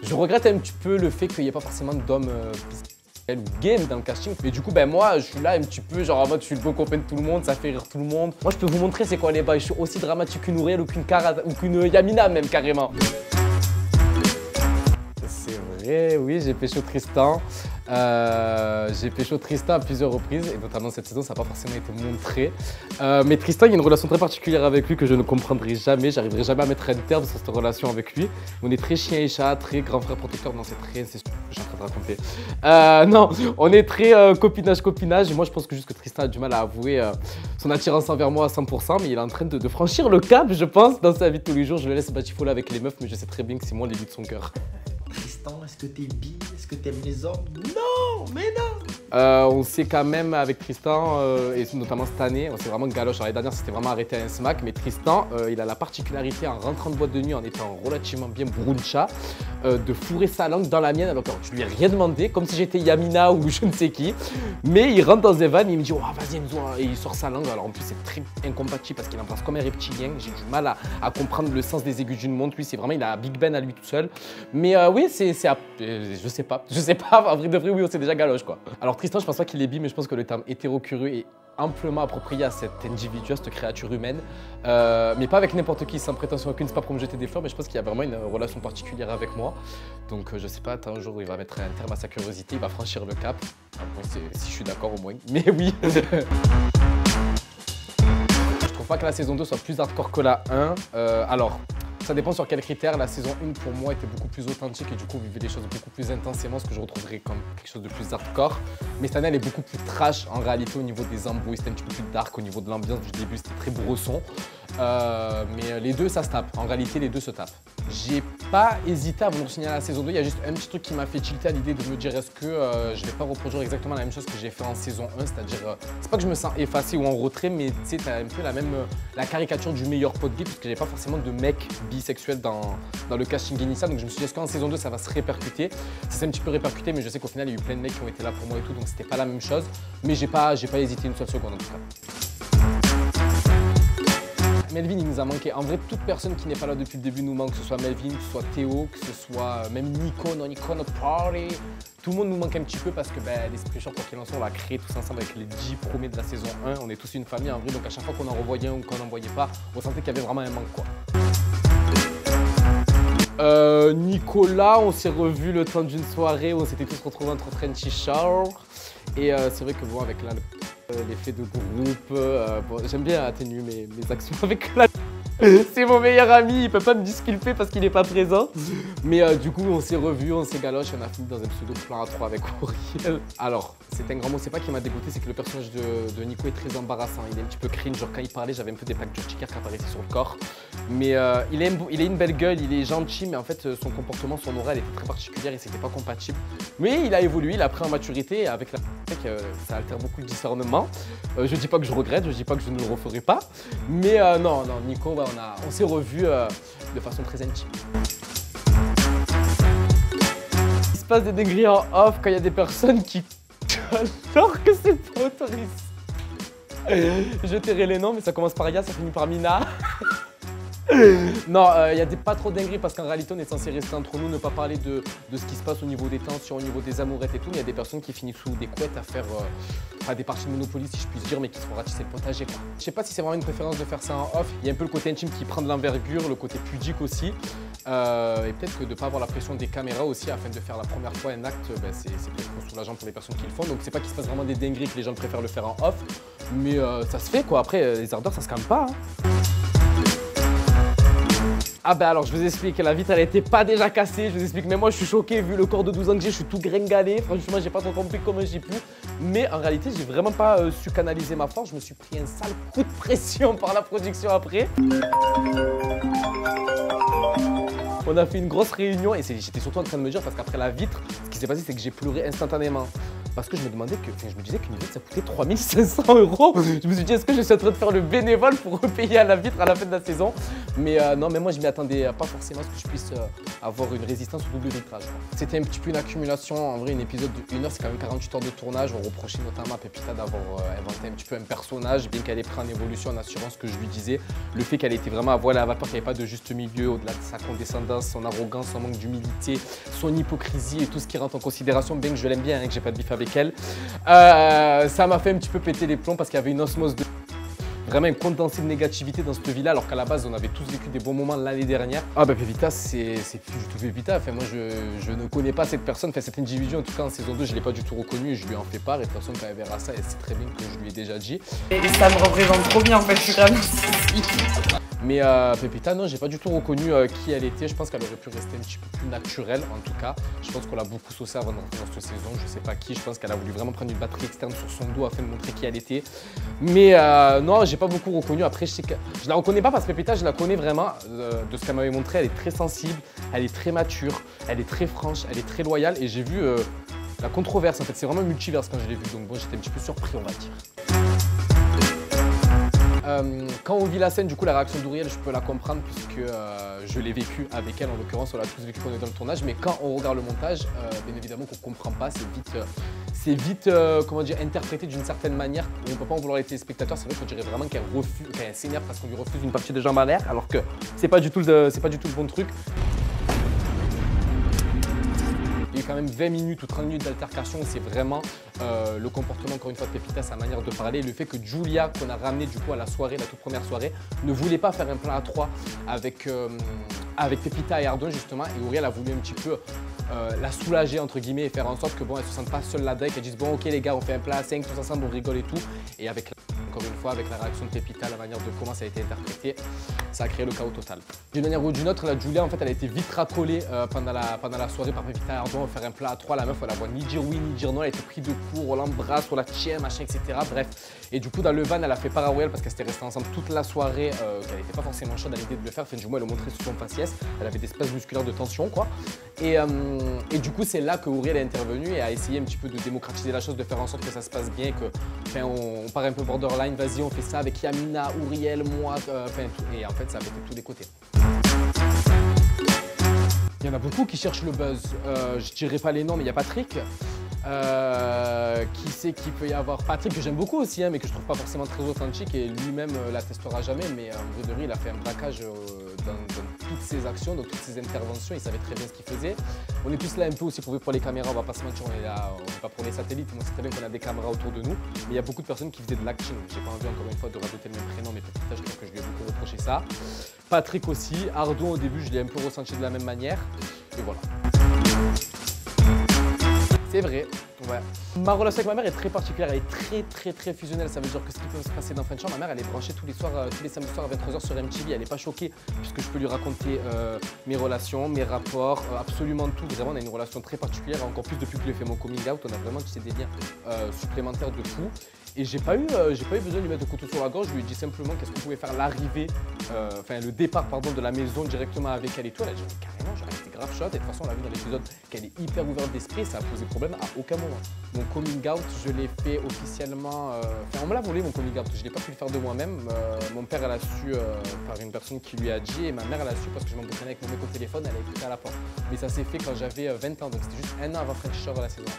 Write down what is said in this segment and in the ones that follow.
Je regrette un petit peu le fait qu'il n'y ait pas forcément d'hommes ou game dans le casting. Mais du coup, ben moi, je suis là un petit peu genre en mode je suis le bon copain de tout le monde, ça fait rire tout le monde. Moi, je peux vous montrer c'est quoi les bails. Je suis aussi dramatique qu'une Ouriel ou qu'une Yamina même carrément. C'est vrai, oui, j'ai pécho Tristan. J'ai pécho Tristan à plusieurs reprises et notamment cette saison, ça n'a pas forcément été montré. Mais Tristan, il y a une relation très particulière avec lui que je ne comprendrai jamais. J'arriverai jamais à mettre un terme sur cette relation avec lui. On est très chien et chat, très grand frère protecteur. Non, c'est très. C'est ce que je suis en train de raconter. Non, on est très copinage. Et moi, je pense que juste que Tristan a du mal à avouer son attirance envers moi à 100%. Mais il est en train de franchir le cap, je pense, dans sa vie de tous les jours. Je le laisse batifoler avec les meufs, mais je sais très bien que c'est moi l'élu de son cœur. Tristan, est-ce que t'es bi? Est-ce que t'aimes les hommes? Non, mais non! On sait quand même avec Tristan, et notamment cette année, on s'est vraiment galoche. L'année dernière, c'était vraiment arrêté à un smack, mais Tristan, il a la particularité en rentrant de boîte de nuit, en étant relativement bien bruncha, de fourrer sa langue dans la mienne, alors que je lui ai rien demandé, comme si j'étais Yamina ou je ne sais qui. Mais il rentre dans un van, il me dit oh, vas-y Enzo, et il sort sa langue. Alors en plus, c'est très incompatible parce qu'il en pense comme un reptilien. J'ai du mal à comprendre le sens des aigus d'une montre. Lui, c'est vraiment, il a Big Ben à lui tout seul. Mais oui, je sais pas, en vrai de vrai, oui, on s'est déjà galoche quoi. Alors Tristan, je pense pas qu'il est bi, mais je pense que le terme hétéro-curieux est amplement approprié à cet individu, à cette créature humaine. Mais pas avec n'importe qui, sans prétention aucune, c'est pas pour me jeter des fleurs, mais je pense qu'il y a vraiment une relation particulière avec moi. Donc je sais pas, un jour il va mettre un terme à sa curiosité, il va franchir le cap. Après, si je suis d'accord au moins, mais oui. Je trouve pas que la saison 2 soit plus hardcore que la 1. Alors, ça dépend sur quels critères. La saison 1 pour moi était beaucoup plus authentique et du coup vivait des choses beaucoup plus intensément, ce que je retrouverais comme quelque chose de plus hardcore. Mais cette année elle est beaucoup plus trash en réalité au niveau des embrouilles, c'était un petit peu plus dark au niveau de l'ambiance du début, c'était très brosson. Mais les deux ça se tape, en réalité les deux se tapent. J'ai pas hésité à vouloir signer la saison 2, il y a juste un petit truc qui m'a fait tilter à l'idée de me dire est-ce que je vais pas reproduire exactement la même chose que j'ai fait en saison 1, c'est-à-dire, c'est pas que je me sens effacé ou en retrait, mais tu sais, t'as un peu la caricature du meilleur pote gay, parce que j'ai pas forcément de mec bisexuel dans le casting initial, donc je me suis dit est-ce qu'en saison 2 ça va se répercuter. Ça s'est un petit peu répercuté, mais je sais qu'au final il y a eu plein de mecs qui ont été là pour moi et tout, donc c'était pas la même chose, mais j'ai pas hésité une seule seconde en tout cas. Melvin, il nous a manqué. En vrai, toute personne qui n'est pas là depuis le début nous manque, que ce soit Melvin, que ce soit Théo, que ce soit même Nico, non Nico, notre party. Tout le monde nous manque un petit peu parce que l'Esprit Short, quoi qu'il en soit, on l'a créé tous ensemble avec les 10 premiers de la saison 1. On est tous une famille en vrai, donc à chaque fois qu'on en revoyait un ou qu'on n'en voyait pas, on sentait qu'il y avait vraiment un manque quoi. Nicolas, on s'est revu le temps d'une soirée où on s'était tous retrouvés entre Frenchy Shower. Et c'est vrai que bon, avec l'effet de groupe, bon, j'aime bien atténuer mes actions avec la... C'est mon meilleur ami, il peut pas me disculper parce qu'il n'est pas présent. Mais du coup, on s'est revus, on s'est galoche, on a fini dans un pseudo plan à 3 avec Auriel. Alors, c'est un grand mot, c'est pas qui m'a dégoûté, c'est que le personnage de Nico est très embarrassant. Il est un petit peu cringe, genre quand il parlait, j'avais un peu des plaques d'urticaire qui apparaissaient sur le corps. Mais il a une belle gueule, il est gentil, mais en fait, son comportement, son aura, elle était très particulière et c'était pas compatible. Mais il a évolué, il a pris en maturité et avec la ça altère beaucoup le discernement. Je dis pas que je regrette, je dis pas que je ne le referai pas. Mais non, Nico, on s'est revus de façon très intime. Il se passe des dingueries en off quand il y a des personnes qui alors que c'est pas autorisé. Je tairai les noms, mais ça commence par Ya, ça finit par Mina. Non, il y a pas trop dingueries parce qu'en réalité on est censé rester entre nous, ne pas parler de ce qui se passe au niveau des tensions, au niveau des amourettes et tout, mais il y a des personnes qui finissent sous des couettes à faire des parties de Monopoly si je puis dire, mais qui se font ratisser le potager quoi. Je sais pas si c'est vraiment une préférence de faire ça en off, il y a un peu le côté intime qui prend de l'envergure, le côté pudique aussi, et peut-être que de ne pas avoir la pression des caméras aussi afin de faire la première fois un acte, c'est peut-être soulageant pour les personnes qui le font, donc c'est pas qu'il se passe vraiment des dingueries que les gens préfèrent le faire en off, mais ça se fait quoi, après les ardeurs ça se calme pas. Hein. Ah bah alors je vous explique, la vitre elle était pas déjà cassée, je vous explique, mais moi je suis choqué vu le corps de 12 ans que j'ai, je suis tout gringalé, franchement j'ai pas trop compris comment j'ai pu, mais en réalité j'ai vraiment pas su canaliser ma force, je me suis pris un sale coup de pression par la production après. On a fait une grosse réunion et j'étais surtout en train de me dire parce qu'après la vitre, ce qui s'est passé c'est que j'ai pleuré instantanément. Parce que je me disais qu'une vitre ça coûtait 3 500 €. Je me suis dit est-ce que je suis en train de faire le bénévole pour repayer à la vitre à la fin de la saison. Mais non, mais moi je m'y attendais pas forcément à ce que je puisse avoir une résistance au double vitrage. C'était un petit peu une accumulation, en vrai un épisode de 1 heure c'est quand même 48 heures de tournage. On reprochait notamment à Pépita d'avoir inventé un petit peu un personnage, bien qu'elle ait pris en évolution, en assurance que je lui disais. Le fait qu'elle était vraiment à voile à vapeur, qu'il n'y avait pas de juste milieu au-delà de sa condescendance, son arrogance, son manque d'humilité, son hypocrisie et tout ce qui rentre en considération, bien que je l'aime bien, hein, que j'ai pas de bif avec elle. Ça m'a fait un petit peu péter les plombs parce qu'il y avait une osmose de... Vraiment un condensé de négativité dans cette vie-là, alors qu'à la base, on avait tous vécu des bons moments l'année dernière. Ah bah Pépita, c'est plus du tout Pépita. Enfin, moi, je ne connais pas cette personne, enfin cet individu, en tout cas en saison 2, je ne l'ai pas du tout reconnu et je lui en fais part. Et de toute façon, quand elle verra ça, elle sait très bien que je lui ai déjà dit. Et ça me représente trop bien en fait, je suis vraiment Mais Pépita, non, j'ai pas du tout reconnu qui elle était. Je pense qu'elle aurait pu rester un petit peu plus naturelle, en tout cas. Je pense qu'on l'a beaucoup saucé avant d'entrer dans cette saison. Je sais pas qui, je pense qu'elle a voulu vraiment prendre une batterie externe sur son dos afin de montrer qui elle était. Mais non, j'ai pas beaucoup reconnu. Après, je sais que je la reconnais pas parce que Pépita, je la connais vraiment de ce qu'elle m'avait montré. Elle est très sensible, elle est très mature, elle est très franche, elle est très loyale. Et j'ai vu la controverse, en fait. C'est vraiment multiverse quand je l'ai vu. Donc bon, j'étais un petit peu surpris, on va dire. Quand on vit la scène, du coup, la réaction d'Ouriel, je peux la comprendre puisque je l'ai vécu avec elle. En l'occurrence, on l'a tous vécu quand on est dans le tournage. Mais quand on regarde le montage, bien évidemment qu'on ne comprend pas. C'est vite comment dire, interprété d'une certaine manière. On ne peut pas en vouloir les téléspectateurs. C'est vrai qu'on dirait vraiment qu'elle s'énerve parce qu'on lui refuse une partie des jambes à l'air, alors que c'est pas du tout le bon truc. Il y a quand même 20 minutes ou 30 minutes d'altercation, c'est vraiment le comportement, encore une fois, de Pépita, sa manière de parler. Le fait que Julia, qu'on a ramené du coup à la soirée, la toute première soirée, ne voulait pas faire un plan à 3 avec Pépita et Ardon justement. Et Auriel a voulu un petit peu la soulager entre guillemets et faire en sorte que bon, elle ne se sente pas seule là-dedans, qu'elle dise bon ok les gars, on fait un plan à 5, tous ensemble, on rigole et tout. Et avec encore une fois, avec la réaction de Pépita, la manière de comment ça a été interprété, ça a créé le chaos total. D'une manière ou d'une autre, la Julia, en fait, elle a été vite racolée pendant la soirée par Pépita et Ardon, faire un plat à 3. La meuf, elle la voit ni dire oui, ni dire non. Elle a été prise de court, on l'embrasse, on la tient, machin, etc. Bref. Et du coup, dans le van, elle a fait part à Auriel parce qu'elle s'était restée ensemble toute la soirée, qu'elle n'était pas forcément chaude à l'idée de le faire. Enfin, du moins, elle a montré sur son faciès. Elle avait des espaces musculaires de tension, quoi. Et du coup, c'est là que Auriel est intervenu et a essayé un petit peu de démocratiser la chose, de faire en sorte que ça se passe bien, que, enfin, on part un peu borderline, vas-y, on fait ça avec Yamina, Auriel, moi, enfin, tout. Et en fait, ça a fait de tous les côtés. Il y en a beaucoup qui cherchent le buzz. Je dirais pas les noms, mais il y a Patrick. Qui c'est qu'il peut y avoir? Patrick, que j'aime beaucoup aussi, hein, mais que je trouve pas forcément très authentique et lui-même l'attestera jamais. Mais en vrai de vrai, il a fait un braquage dans toutes ses actions, dans toutes ses interventions. Il savait très bien ce qu'il faisait. On est tous là un peu aussi pour les caméras, on va pas se mentir, on est là, on n'est pas pour les satellites. On sait très bien qu'on a des caméras autour de nous. Mais il y a beaucoup de personnes qui faisaient de l'acting. J'ai pas envie encore une fois de rajouter le même prénom, mais peut-être je trouve que je lui ai beaucoup reproché ça. Patrick aussi. Ardon au début, je l'ai un peu ressenti de la même manière. Et voilà. C'est vrai, ouais. Ma relation avec ma mère est très particulière, elle est très fusionnelle. Ça veut dire que ce qui peut se passer dans Friendship, ma mère elle est branchée tous les soirs, tous les samedis soirs à 23h sur MTV. Elle n'est pas choquée puisque je peux lui raconter mes relations, mes rapports, absolument tout. Vraiment, on a une relation très particulière, encore plus depuis que j'ai fait mon coming out. On a vraiment des liens supplémentaires de fou. Et j'ai pas eu besoin de lui mettre le couteau sur la gorge. Je lui ai dit simplement qu'est-ce qu'on pouvait faire l'arrivée, enfin le départ pardon de la maison directement avec elle et tout. Elle a dit mais carrément, j'aurais été grave shot. Et de toute façon, on l'a vu dans l'épisode qu'elle est hyper ouverte d'esprit. Ça a posé problème à aucun moment. Mon coming out, je l'ai fait officiellement. Enfin, on me l'a volé mon coming out. Je l'ai pas pu le faire de moi-même. Mon père, elle a su par une personne qui lui a dit, et ma mère, elle a su parce que je m'embrouillais avec mon mec au téléphone. Elle a écouté à la porte. Mais ça s'est fait quand j'avais 20 ans. Donc c'était juste un an avant French Shore la saison.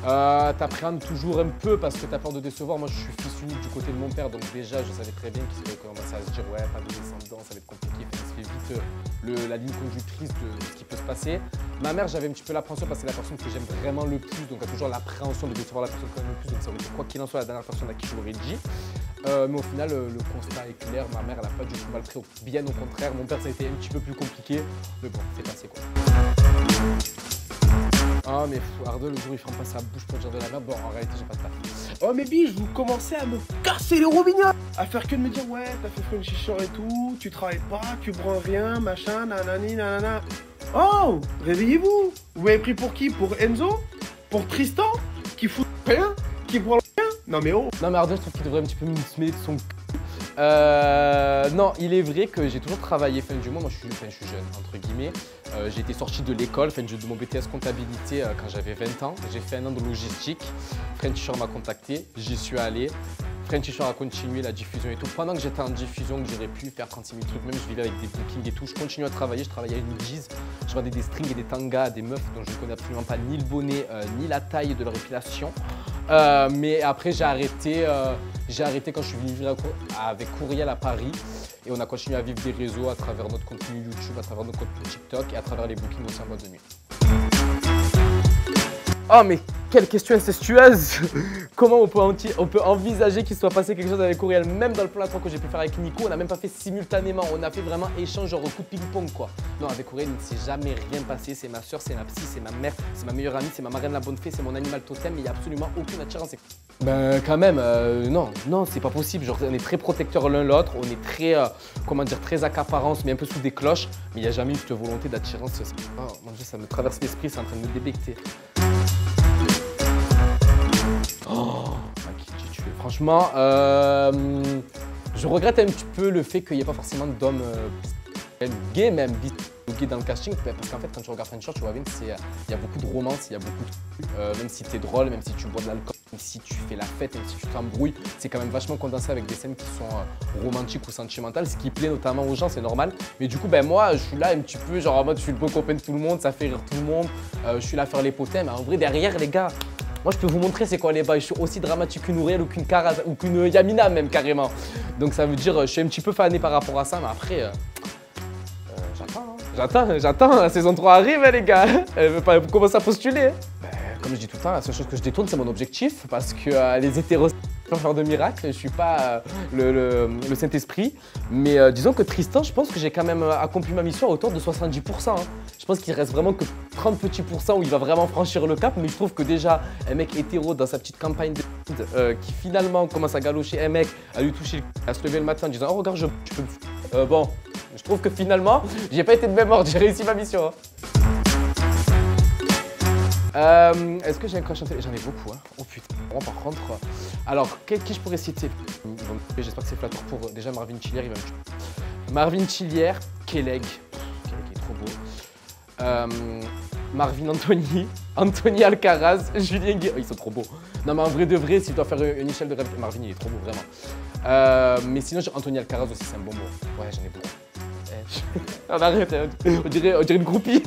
T'appréhendes toujours un peu parce que t'as peur de décevoir. Moi, je suis fils unique du côté de mon père, donc déjà, je savais très bien qu'il serait commencer à se dire ouais, pas de descendants, ça va être compliqué. Enfin, il se fait vite la ligne conductrice de ce qui peut se passer. Ma mère, j'avais un petit peu l'appréhension parce que c'est la personne que j'aime vraiment le plus, donc a toujours l'appréhension de décevoir la personne que j'aime le plus. Donc ça aurait été quoi qu'il en soit la dernière personne à qui je l'aurais dit. Mais au final, le constat est clair. Ma mère, elle a pas du tout mal pris, bien au contraire. Mon père, ça a été un petit peu plus compliqué, mais bon, c'est passé quoi. Ah mais Ardo, le jour il ferme pas sa bouche pour dire de la merde, bon en réalité j'ai pas de taf. Oh mais biche, vous commencez à me casser les robignons, à faire que de me dire ouais t'as fait Frenchy Shore et tout, tu travailles pas, tu branles rien, machin, nanani, nanana. Oh, réveillez-vous. Vous m'avez pris pour qui? Pour Enzo? Pour Tristan? Qui fout rien? Qui branle rien? Non mais oh. Non mais Ardo, je trouve qu'il devrait un petit peu se mêler de son non, il est vrai que j'ai toujours travaillé fin du mois. Moi, je suis jeune, entre guillemets. J'ai été sorti de l'école, de mon BTS comptabilité quand j'avais 20 ans. J'ai fait un an de logistique. Frenchy Shore m'a contacté, j'y suis allé. Frenchy Shore a continué la diffusion et tout. Pendant que j'étais en diffusion, que j'aurais pu faire 36 000 trucs, même je vivais avec des bookings et tout, je continuais à travailler. Je travaillais à une guise. Je vendais des strings et des tangas à des meufs dont je ne connais absolument pas ni le bonnet, ni la taille de leur épilation. Mais après, j'ai arrêté quand je suis venu vivre avec Auriel à Paris. Et on a continué à vivre des réseaux à travers notre contenu YouTube, à travers notre contenu TikTok et à travers les bookings aussi en boîte de nuit. Oh, mais quelle question incestueuse. Comment on peut envisager qu'il soit passé quelque chose avec Auriel? Même dans le plan que j'ai pu faire avec Nico, on n'a même pas fait simultanément. On a fait vraiment échange, genre coup de ping-pong, quoi. Non, avec Auriel, il ne s'est jamais rien passé. C'est ma soeur, c'est ma psy, c'est ma mère, c'est ma meilleure amie, c'est ma marraine la bonne fée, c'est mon animal totem. Mais il n'y a absolument aucune attirance. Ben, quand même, non, c'est pas possible. Genre, on est très protecteurs l'un l'autre. On est très, comment dire, très accaparants, on se met un peu sous des cloches. Mais il n'y a jamais eu cette volonté d'attirance. Oh, mon Dieu, ça me traverse l'esprit, c'est en train de me débecter. Oh, qui j'ai tué. Franchement, je regrette un petit peu le fait qu'il n'y ait pas forcément d'hommes gays, même gays dans le casting. Parce qu'en fait, quand tu regardes French Shore, tu vois bien qu'il y a beaucoup de romance, il y a beaucoup de même si t'es drôle, même si tu bois de l'alcool, même si tu fais la fête, même si tu t'embrouilles, c'est quand même vachement condensé avec des scènes qui sont romantiques ou sentimentales, ce qui plaît notamment aux gens, c'est normal. Mais du coup, ben moi, je suis là un petit peu, genre en mode, je suis le bon copain de tout le monde, ça fait rire tout le monde, je suis là à faire les potins, mais en vrai, derrière, les gars, moi, je peux vous montrer c'est quoi les bails. Je suis aussi dramatique qu'une Auriel ou qu'une Karaz ou qu'une Yamina même carrément. Donc ça veut dire je suis un petit peu fané par rapport à ça, mais après, j'attends. La saison 3 arrive, hein, les gars. Elle veut pas commencer à postuler. Ben, comme je dis tout le temps, la seule chose que je détourne, c'est mon objectif. Parce que les hétéros peuvent faire de miracles. Je suis pas le Saint-Esprit. Mais disons que Tristan, je pense que j'ai quand même accompli ma mission à hauteur de 70%. Hein. Je pense qu'il reste vraiment que 30 petits pourcents où il va vraiment franchir le cap. Mais je trouve que déjà, un mec hétéro dans sa petite campagne de qui finalement commence à galocher un mec, à lui toucher, à se lever le matin en disant « Oh regarde, tu peux me foutre. » Bon, je trouve que finalement, j'ai pas été de même ordre, j'ai réussi ma mission. Hein. Est-ce que j'ai un crush en télé? J'en ai beaucoup, hein. Oh putain, bon, par contre. Alors, qui je pourrais citer? J'espère que c'est flatteur pour déjà Marvin Chilière, il va me tuer. Marvin Chilière, Keleg. Keleg est trop beau. Marvin Anthony, Anthony Alcaraz, Julien Gué. Oh, ils sont trop beaux. Non, mais en vrai de vrai, s'il doit faire une échelle de rêve, Marvin, il est trop beau, vraiment. Mais sinon, Anthony Alcaraz aussi, c'est un bon mot. Ouais, j'en ai beaucoup. On arrête, on dirait une groupie.